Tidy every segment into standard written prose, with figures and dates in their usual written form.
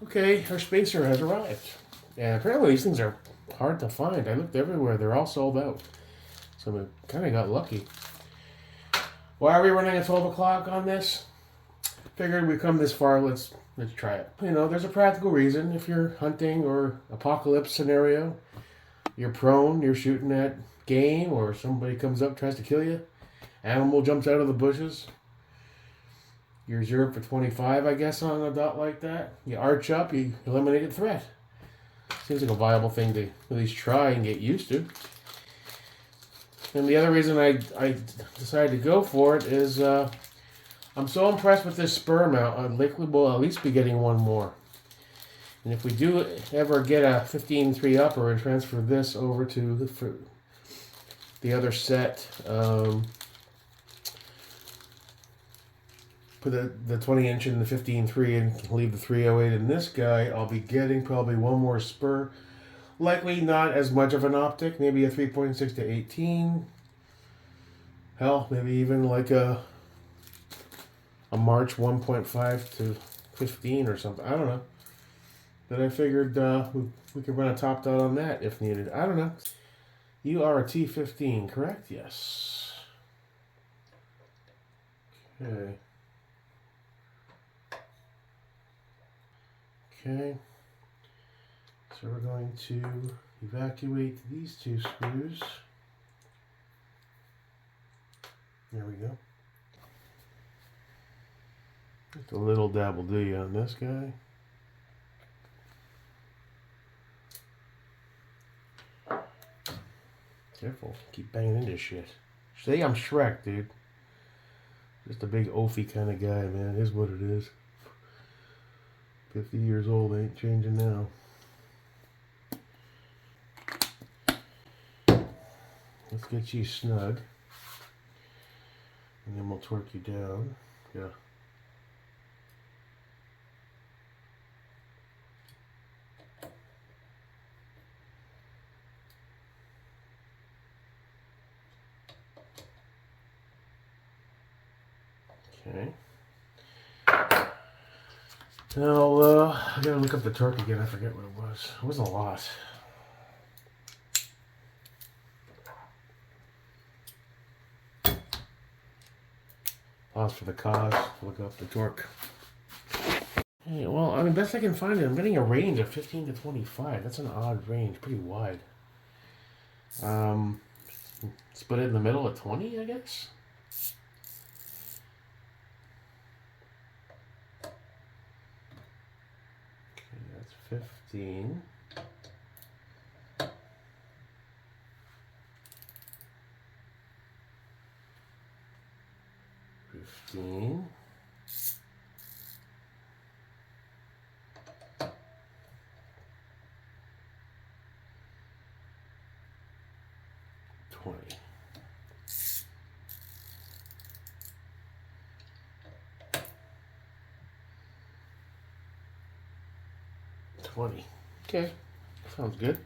Okay, our spacer has arrived. And apparently these things are hard to find. I looked everywhere. They're all sold out. So we kind of got lucky. Why are we running at 12 o'clock on this? Figured we come this far, let's try it. You know, there's a practical reason. If you're hunting or apocalypse scenario, you're prone, you're shooting at game, or somebody comes up, tries to kill you, animal jumps out of the bushes. You're 0 for 25, I guess, on a dot like that. You arch up, you eliminate a threat. Seems like a viable thing to at least try and get used to. And the other reason I decided to go for it is I'm so impressed with this Spuhr mount. I'd likely will at least be getting one more. And if we do ever get a 15.3 upper and transfer this over to the other set, put the 20 inch in the 15.3 and leave the 308 in this guy, I'll be getting probably one more Spuhr. Likely not as much of an optic, maybe a 3.6 to 18. Hell, maybe even like a March 1.5 to 15 or something. I don't know. But I figured we could run a top dot on that if needed. I don't know. You are a T15, correct? Yes. Okay. Okay. So we're going to evacuate these two screws. There we go. Just a little dabble do on this guy. Careful, keep banging into shit. Say I'm Shrek, dude. Just a big oafy kind of guy, man. It is what it is. 50 years old, ain't changing now. Let's get you snug. And then we'll torque you down. Yeah. Okay. Now, I gotta look up the torque again. I forget what it was. It wasn't a lot. Pause for the cause. Look up the torque. Hey, well, I mean, best I can find it, I'm getting a range of 15 to 25. That's an odd range, pretty wide. Split it in the middle at 20, I guess. Okay, that's 15. 15. $20. 20. Okay, sounds good.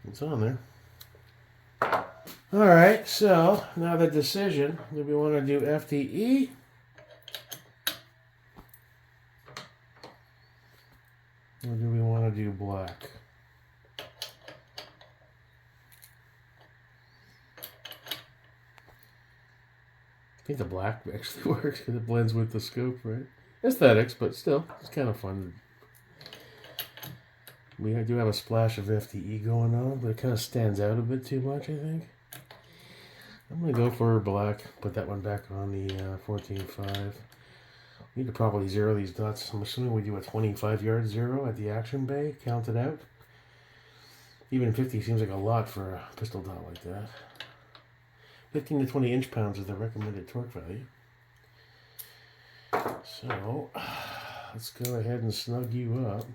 It's on there. All right, so now the decision: do we want to do FDE? Or do we want to do black? I think the black actually works because it blends with the scope, right? Aesthetics, but still, it's kind of fun. We do have a splash of FDE going on, but it kind of stands out a bit too much, I think. I'm going to go for black, put that one back on the 14.5. We need to probably zero these dots. I'm assuming we do a 25-yard zero at the action bay, count it out. Even 50 seems like a lot for a pistol dot like that. 15 to 20 inch-pounds is the recommended torque value. So, let's go ahead and snug you up.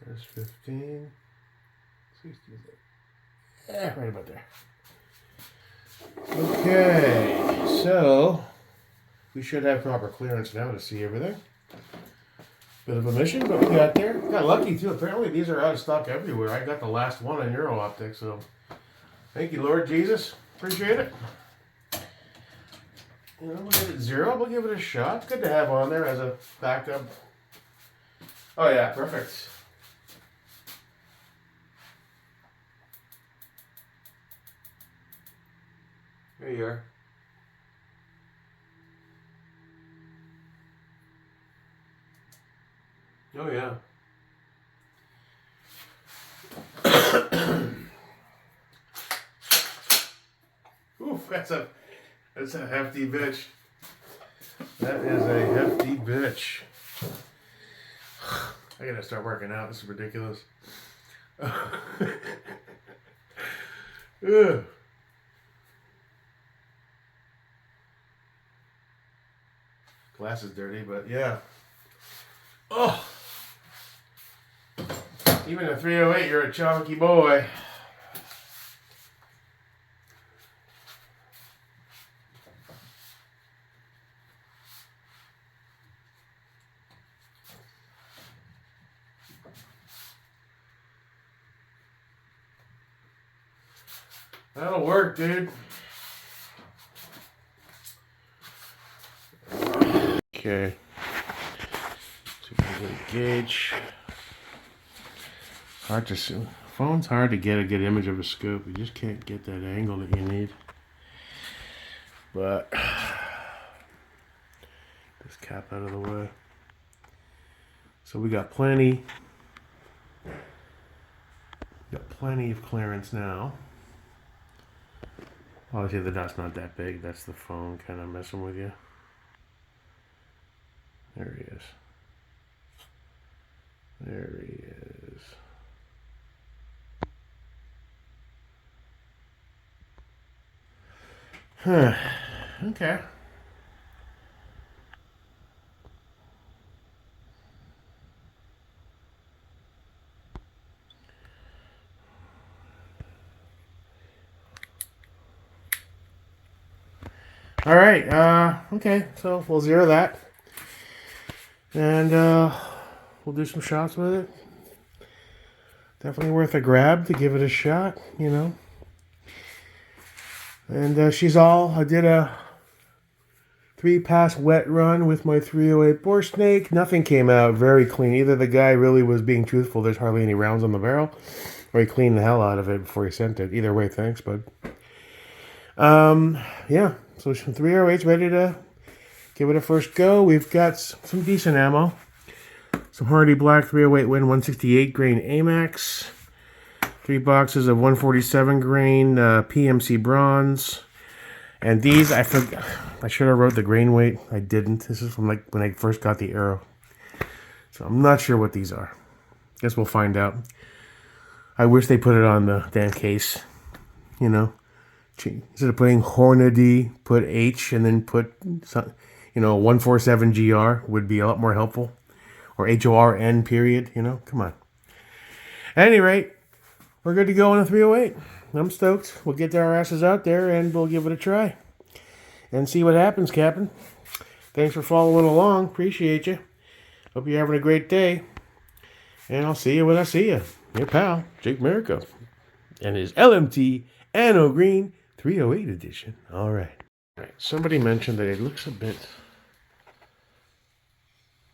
There's 15. Right about there. Okay, so we should have proper clearance now to see everything. Bit of a mission, but we got there. Got lucky too. Apparently these are out of stock everywhere. I got the last one on Optic, so thank you, Lord Jesus. Appreciate it. You know, we'll give it 0. We'll give it a shot. Good to have on there as a backup. Oh yeah, perfect. There you are. Oh yeah. Oof, that's a hefty bitch. That is a hefty bitch. I gotta start working out. This is ridiculous. Ugh. Glass is dirty, but yeah. Oh. Even a 308, you're a chunky boy. That'll work, dude. Okay. So we get a gauge. Hard to see. Phone's hard to get a good image of a scope. You just can't get that angle that you need. But this cap out of the way. So we got plenty. Got plenty of clearance now. Obviously the dot's not that big. That's the phone kind of messing with you. There he is. There he is. Huh. Okay. All right. Okay. So we'll zero that. And we'll do some shots with it. Definitely worth a grab to give it a shot, you know. And she's all, I did a 3-pass wet run with my 308 bore snake. Nothing came out very clean. Either the guy really was being truthful, there's hardly any rounds on the barrel, or he cleaned the hell out of it before he sent it. Either way, thanks, bud. Yeah, so some 308's ready to give it a first go. We've got some decent ammo. Some Hardy Black 308 Win 168 grain AMAX. 3 boxes of 147 grain PMC bronze. And these, I forgot. I should have wrote the grain weight. I didn't. This is from like when I first got the Arrow. So I'm not sure what these are. Guess we'll find out. I wish they put it on the damn case. You know. Instead of putting Hornady, put H and then put, you know, 147 GR would be a lot more helpful. Or HORN period, you know. Come on. At any rate, we're good to go on a 308. I'm stoked. We'll get our asses out there and we'll give it a try. And see what happens, Captain. Thanks for following along. Appreciate you. Hope you're having a great day. And I'll see you when I see you. Your pal, Jake Merico. And his LMT Anno Green 308 edition. All right. Somebody mentioned that it looks a bit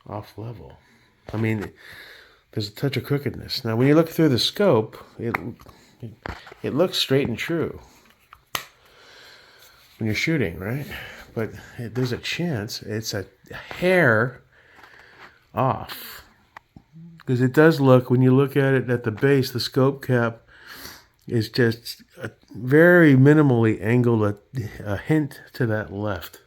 off level. I mean, there's a touch of crookedness. Now, when you look through the scope, it looks straight and true when you're shooting, right? But there's a chance it's a hair off. Because it does look, when you look at it at the base, the scope cap is just very minimally angled, a hint to that left.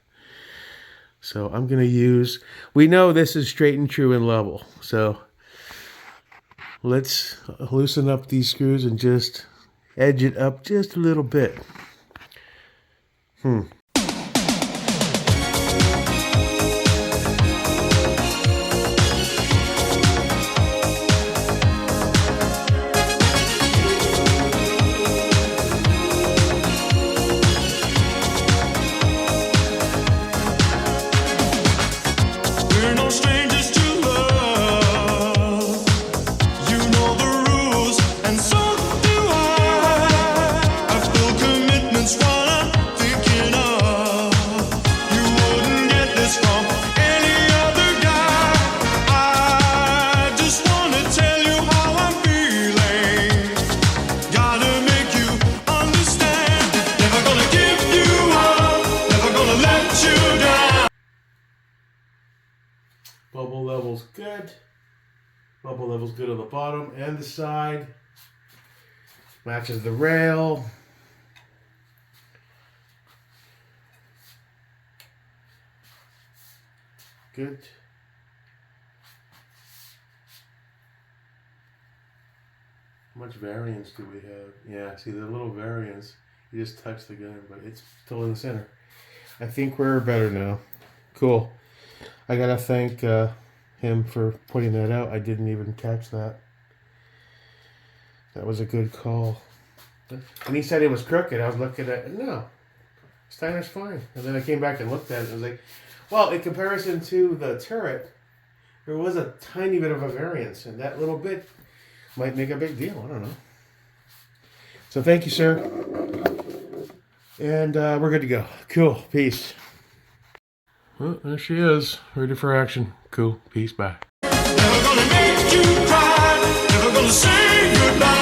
So I'm going to use, we know this is straight and true and level. So let's loosen up these screws and just edge it up just a little bit. Elbow level's good on the bottom and the side. Matches the rail. Good. How much variance do we have? Yeah, see the little variance. You just touch the gun, but it's still in the center. I think we're better now. Cool. I gotta thank him for putting that out. I didn't even catch that. That was a good call. And he said it was crooked. I was looking at it. No, Steiner's fine. And then I came back and looked at it. And I was like, well, in comparison to the turret, there was a tiny bit of a variance. And that little bit might make a big deal. I don't know. So thank you, sir. And we're good to go. Cool. Peace. Well, there she is. Ready for action. Cool. Peace. Bye. Never gonna make you cry. Never gonna say goodbye.